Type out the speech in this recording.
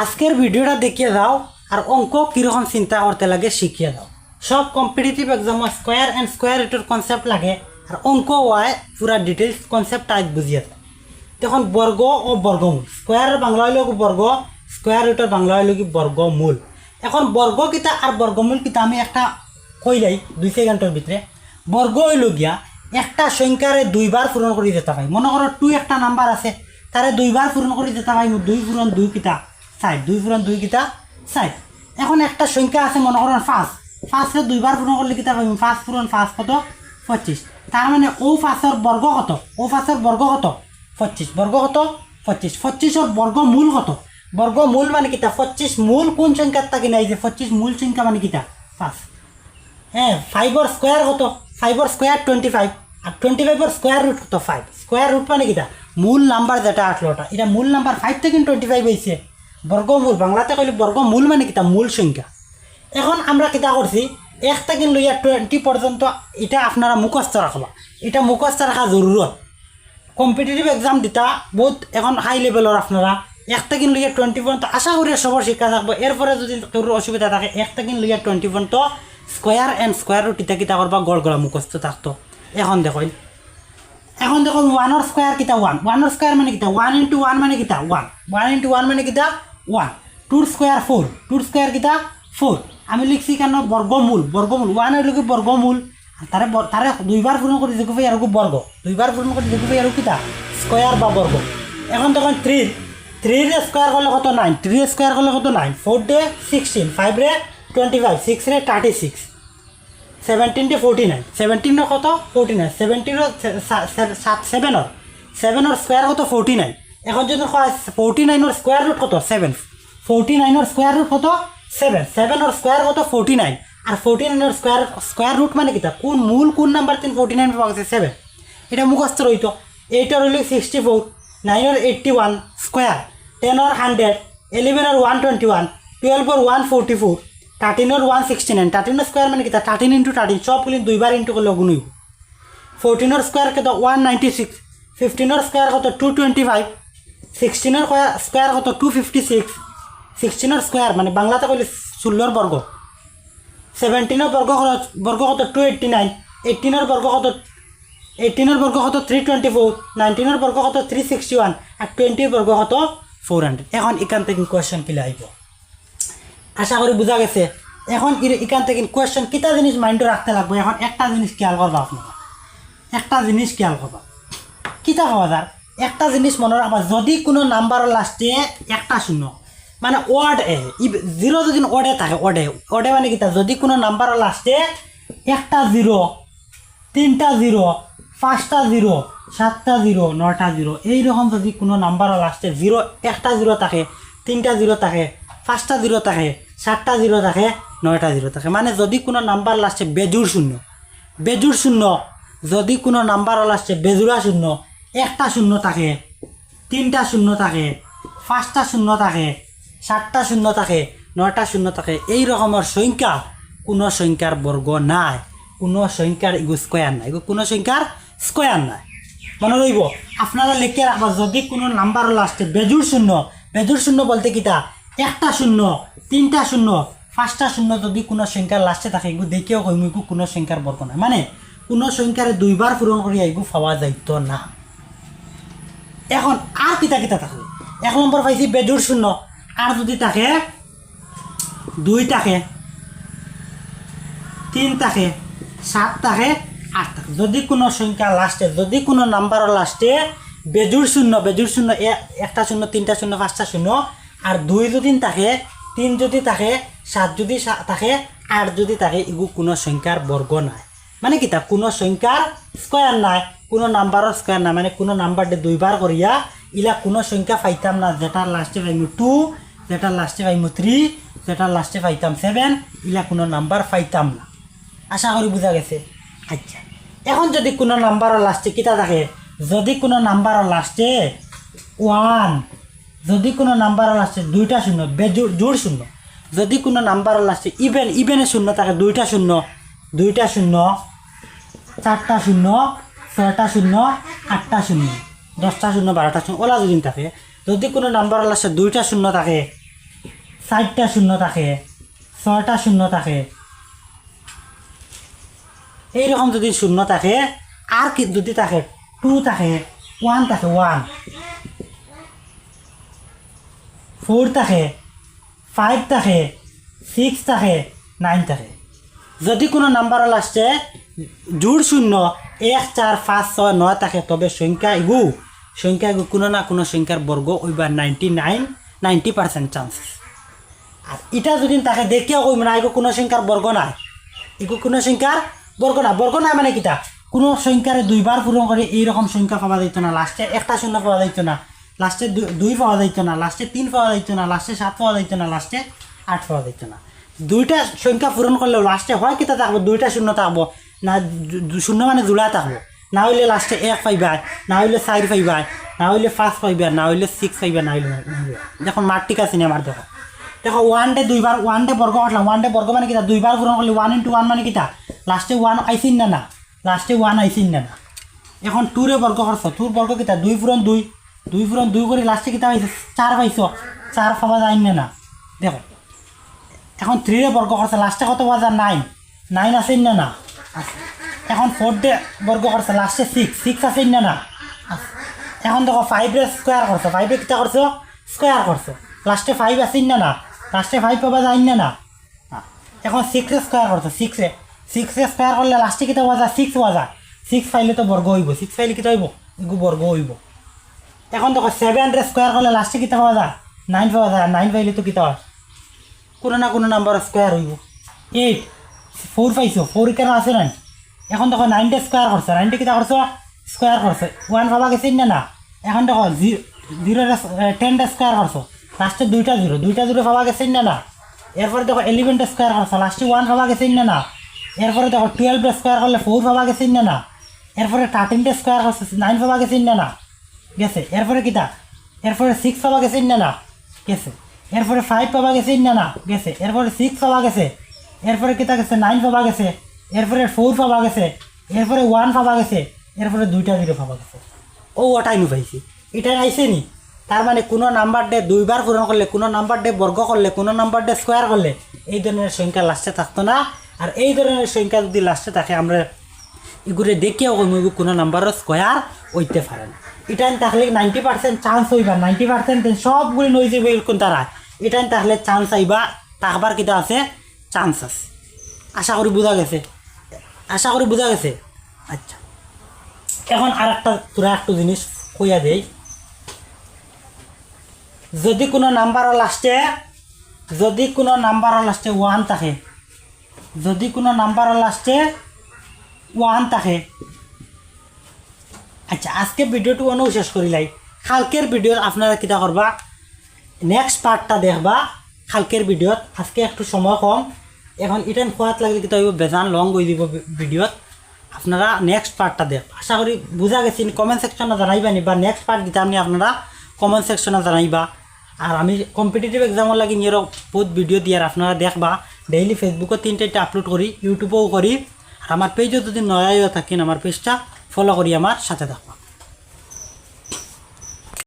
আজকের ভিডিওটা দেখিয়ে দাও আর অঙ্ক কীরকম চিন্তা করতে লাগে শিখিয়ে দাও। সব কম্পিটিটিভ এক্সামে স্কোয়ার অ্যান্ড স্কোয়ার রুটের কনসেপ্ট লাগে আর অঙ্ক ওয়াই পুরা ডিটেলস কনসেপ্ট আজ বুঝিয়ে দেয়। তখন বর্গ ও বর্গমূল, স্কোয়ারের বাংলা হইল বর্গ, স্কোয়ার রুটের বাংলা হইল কি বর্গমূল। এখন বর্গ কিতা আর বর্গমূল কিতা আমি একটা কইলাই 2 সেকেন্ডের ভিতরে। বর্গ হইল গিয়া একটা সংখ্যারে দুইবার পূরণ করে যেতে পাই। মনে করো 2 একটা নাম্বার আছে, তারে দুইবার পূরণ করে যেতে পাই 2 পূরণ 2 কিতা 60, 2 পূরণ 2 কিতা 60। এখন একটা সংখ্যা আছে মনে করেন 5, 5রে দুইবার পূরণ করলে কিতা পাইম 5 পূরণ 5 কত 25। তার মানে ও 5এর বর্গ কত, ও 5এর বর্গ কত 25, বর্গ কত 25, 25এর বর্গমূল কত, বর্গমূল মানে কিতা 25 মূল কোন সংখ্যার থাকি নাই যে 25 মূল সংখ্যা মানে কিতা 5। হ্যাঁ 5এর স্কোয়ার কত, 5এর স্কোয়ার 25 আর 25এর স্কোয়ার রুট কত 5। স্কোয়ার রুট মানে কিতা মূল নাম্বার যেটা আসলোটা, এটা মূল নাম্বার 5 থেকে 25 হয়েছে বর্গমূল। বাংলাতে কইলে বর্গমূল মানে কিতা মূল সংখ্যা। এখন আমরা কিতা করছি 1 থেকে লইয়া 20 পর্যন্ত এটা আপনারা মুখস্থ রাখবা, এটা মুখস্থ রাখা জরুরত। কম্পিটিটিভ এক্সাম দিতা বহুত এখন হাই লেভেলের আপনারা 1 থেকে লইয়া 20 পর্যন্ত আশা করি সবার শিক্ষা থাকবো। এরপরে যদি কারোর অসুবিধা থাকে 1 থেকে লইয়া 20 পর্যন্ত স্কোয়ার অ্যান্ড স্কোয়ার রুট ইটা কিতা করবা গড় গড়া মুখস্থ থাকতো। এখন দেখুন 1 এর স্কোয়ার কিতা 1, 1 এর স্কোয়ার মানে কিতা 1 into 1 মানে কিতা 1, 1 into 1 মানে কিতা 1, 2 এর স্কোয়ার 4, 2 এর স্কোয়ার কিতা 4। আমি লিখছি কেন বর্গমূল, বর্গমূল 1 এর লোকে বর্গমূল তারে তারে দুইবার পূরণ করে দেখো ভাই আর বর্গ, দুইবার পূরণ করে দেখো ভাই আর কিতা স্কোয়ার বা বর্গ। এখন তখন 3 এর স্কোয়ার করলে কত 9, 3 এর স্কোয়ার করলে কত 9, 4 রে 16, 5 রে 25, 6 রে 36, 17 রে 49, 17 এর কত 49, 17 এর 7 এর স্কোয়ার কত 49। এখন যদি 49 এর স্কোয়ার রুট কত 7, 49 এর স্কোয়ার রুট কত 7, 7 এর স্কোয়ার কত 49 আর 49 এর স্কোয়ার রুট মানে কিতা কোন মূল কোন নাম্বার 49 পাওয়া গেছে 7, এটা মুখস্থ রইতো। 8 এর হইল 64, 9 এর 81 স্কোয়ার, 10 এর 100, 11 এর 121, 12 এর 144, 13 এর 169, 13 এর স্কোয়ার মানে কিতা 13 into 13 সবগুলি দুইবার ইন্টু করলে গুণ হইব। 14 এর স্কোয়ার কত 196, 15 এর স্কোয়ার কত 225, 16 এর স্কোয়ার কত 256, 16 এর স্কোয়ার মানে বাংলাতে কইলে 16 এর বর্গ, 17 এর বর্গ কত 289, 18 এর বর্গ কত 324, 19 এর বর্গ কত 361 আর 20 এর বর্গ কত 400। এখন এখান থেকে কোয়েশ্চন পেলে আইব, আশা করি বোঝা গেছে। এখন এখান থেকে কোয়েশ্চন কিতা জিনিস মাইন্ডে রাখতে লাগবে। এখন একটা জিনিস খেয়াল করবা আপনারা, একটা জিনিস খেয়াল করবা কিতা হওয়া যার একটা জিনিস মনে রাখবা, যদি কোনো নাম্বারের লাস্টে একটা শূন্য মানে ওয়ার্ড এ 0 যদি ওয়ার্ডে থাকে, ওয়ার্ডে মানে কিতা যদি কোনো নাম্বারের লাস্টে একটা 0, 3টা 0, 5টা 0, 7টা 0, 9টা 0 এইরকম যদি কোনো নাম্বারের লাস্টে 0 একটা 0 থাকে, 3টা 0 থাকে, 5টা 0 থাকে, 7টা 0 থাকে, 9টা 0 থাকে, মানে যদি কোনো নাম্বার লাস্টে বেজুড় শূন্য, বেজুড় শূন্য, যদি কোনো নাম্বারের লাস্টে বেজুড়া শূন্য, একটা শূন্য থাকে, 3টা শূন্য থাকে, 5টা শূন্য থাকে, 7টা শূন্য থাকে, 9টা শূন্য থাকে, এই রকমের সংখ্যা কোনো সংখ্যার বর্গ নাই, কোনো সংখ্যার ইগো স্কোয়ার নাই, কোনো সংখ্যার স্কোয়ার নাই। মনে রইব আপনারা লিখে রাখবা যদি কোনো নাম্বারের লাস্টে বেজুড় শূন্য, বেজুড় শূন্য বলতে কিতা একটা শূন্য, 3টা শূন্য, 5টা শূন্য যদি কোনো সংখ্যার লাস্টে থাকে এগুলো দেখেও কইম এগু কোনো সংখ্যার বর্গ নাই, মানে কোনো সংখ্যার দুইবার পূরণ করি এগু পাওয়া যাইত না। এখন আর কিতা কিতা থাকবে 1 নম্বর পাইছি বেজুড় শূন্য, আর যদি থাকে 2 থাকে, 3 থাকে, 7 থাকে, 8 থাকে, যদি কোনো সংখ্যা লাস্টে, যদি কোনো নাম্বারের লাস্টে বেজুড় শূন্য, বেজুড় শূন্য একটা শূন্য, 3টা শূন্য, 5টা শূন্য আর 2 যদি থাকে, 3 যদি থাকে, 7 যদি থাকে, 8 যদি থাকে এগু কোনো সংখ্যার বর্গ নাই, মানে কিতা কোনো সংখ্যার স্কোয়ার নাই, কোনো নাম্বারের স্কোয়ার নাই, মানে কোনো নাম্বারটা দুইবার করিয়া ইলা কোনো সংখ্যা পাইতাম না, যেটার লাস্টে পাইমু 2, যেটার লাস্টে পাইমু 3, যেটার লাস্টে পাইতাম 7, ইলা কোনো নাম্বার পাইতাম না। আশা করি বোঝা গেছে। আচ্ছা এখন যদি কোনো নাম্বারের লাস্টে কিতা থাকে, যদি কোনো নাম্বারের লাস্টে 1, যদি কোনো নাম্বারের লাস্টে 2টা শূন্য জোড় শূন্য, যদি কোনো নাম্বারের লাস্টে ইভেনে শূন্য থাকে 2টা শূন্য, 2টা শূন্য, 4টা শূন্য, 6টা শূন্য, 8টা শূন্য, 10টা শূন্য, 12টা শূন্য ওলা যদি থাকে, যদি কোনো নাম্বারের লাস্টে 2টা শূন্য থাকে 4টা শূন্য থাকে 6টা শূন্য থাকে এইরকম যদি শূন্য থাকে আর কি যদি থাকে 2 থাকে 1 থাকে 1 4 থাকে 5 থাকে 6 থাকে 9 থাকে যদি কোনো নাম্বারের লাস্টে জোড় শূন্য 1 4 5 6 9 থাকে তবে সংখ্যা এগু কোনো না কোনো সংখ্যার বর্গ ওইবার 90% চান্স আর এটা যদি তাকে দেখিও কইব না এগু কোনো সংখ্যার বর্গ নাই এগু কোনো সংখ্যার বর্গ নাই মানে কিটা কোনো সংখ্যারে দুইবার পূরণ করে এইরকম সংখ্যা পাওয়া যাইতো না লাস্টে একটা শূন্য পাওয়া যাইতো না লাস্টে 2 পাওয়া যাইতো না লাস্টে 3 পাওয়া যাইতো না লাস্টে 7 পাওয়া যাইতো না লাস্টে 8 পাওয়া যাইতো না দুইটা সংখ্যা পূরণ করলেও লাস্টে হয় কিতা থাকবো দুইটা শূন্য থাকবো না শূন্য মানে জোড়া থাকবো না হইলে লাস্টে 1 পাইবা না হইলে 4 পাইবা না হইলে 5 পাইবা না হইলে 6 পাইবা না হইলে দেখুন মার ঠিক আছে আমার দেখো 1 ডে দুইবার 1 ডে বর্গ করলাম 1 ডে বর্গ মানে কিতা দুইবার পূরণ করলে 1 × 1 মানে কিতা লাস্টে 1 আইছিন না লাস্টে 1 আইছিন না এখন 2 রে বর্গ করছো 2 বর্গ কিতা 2 পূরণ 2 পূরণ 2 করে লাস্টে কিতা হইছে 4 পাইছো 4 পাওয়া যায় না দেখো এখন 3 রে বর্গ করছে লাস্টে কত পাওয়া যায় 9 আছে না এখন 4 ডে বর্গ করছে লাস্টে 6 আছে না এখন দেখো 5 রে স্কয়ার করছে 5 রে কিতা করছো স্কয়ার করছো লাস্টে 5 আছে না লাস্টে 5 পাওয়া যায় না এখন 6 রে স্কয়ার করছো 6 রে স্কয়ার করলে লাস্টে কিতা পাওয়া যায় 6 পাওয়া যায় 6 পাইলে তো বর্গ হইব 6 পাইলে কিতা হইব এগু বর্গ হইব এখন দেখো 7 রে স্কয়ার করলে লাস্টে কিতা পাওয়া যায় 9 পাওয়া যায় 9 পাইলে তো কিতা হয় কোনো না কোনো নাম্বার স্কয়ার হইব 8 4 পাইছো 4 কেন আছে না এখন দেখো 9 ডে স্কয়ার করছে 9 ডে কিতা করছো স্কয়ার করছে 1 পাওয়া গেছে না এখন দেখো 0 রে 10 ডে স্কয়ার করছো লাস্টে 2টা 0 পাওয়া গেছে না এরপরে দেখো 11 ডে স্কয়ার করছো লাস্টে 1 পাওয়া গেছে না এরপরে দেখো 12 ডে স্কয়ার করলে 4 পাওয়া গেছে না এরপরে 13 ডে স্কয়ার করছে 9 পাওয়া গেছে না গেছে এরপরে কিতা এরপরে 6 পাওয়া গেছে না গেছে এরপরে 5 পাওয়া গেছে না গেছে এরপরে 6 পাওয়া গেছে এরপরে কিতা গেছে 9 পাওয়া গেছে এরপরে 4 পাওয়া গেছে এরপরে 1 পাওয়া গেছে এরপরে 2টা 0 পাওয়া গেছে ও ওটাই নি পাইছি এটাই আইছে নি তার মানে কোনো নাম্বার ডে দুইবার পূরণ করলে কোনো নাম্বার ডে বর্গ করলে কোনো নাম্বার ডে স্কয়ার করলে এই ধরনের সংখ্যা লাস্টে থাকতো না আর এই ধরনের সংখ্যা যদি লাস্টে থাকে আমরা এগুলো দেখিও কোনো নাম্বারও স্কয়ার হইতে পারে না এটা থাকলে 90% চান্স হইবা 90% সবগুলি নই যাবে এরকম তারা এটা থাকলে চান্স আইবা থাকবার কিটা আছে চান্স আছে আশা করি বোঝা গেছে আচ্ছা এখন আর একটা তোরা একটু জিনিস কইয়া দেই যদি কোনো নাম্বারের লাস্টে 1 থাকে যদি কোনো নাম্বারের লাস্টে 1 থাকে আচ্ছা আজকে ভিডিওটি অনেক শেষ করিলাই কালকের ভিডিও আপনারা কিটা করবা নেক্সট পার্টটা দেখবা কালকের ভিডিওত আজকে একটু সময় কম এখন ইটান খোয়াত লাগলে কিটা হইব বেজান লং হয়ে দিব ভিডিওত আপনারা নেক্সট পার্টটা দেখ আশা করি বুঝা গেছি কমেন্ট সেকশনে জানাইবানি বা নেক্সট পার্ট দিতে আপনি আপনারা কমেন্ট সেকশনে জানাইবা আর আমি কম্পিটিটিভ এক্সামের লাগি নিয়ে বহুত ভিডিও দিয়ার আপনারা দেখবা ডেইলি ফেসবুকও 3টা আপলোড করি ইউটিউবেও করি আর আমার পেজও যদি নয়া থাকেন আমার পেজটা ফলো করি আমার সাথে থাকবা।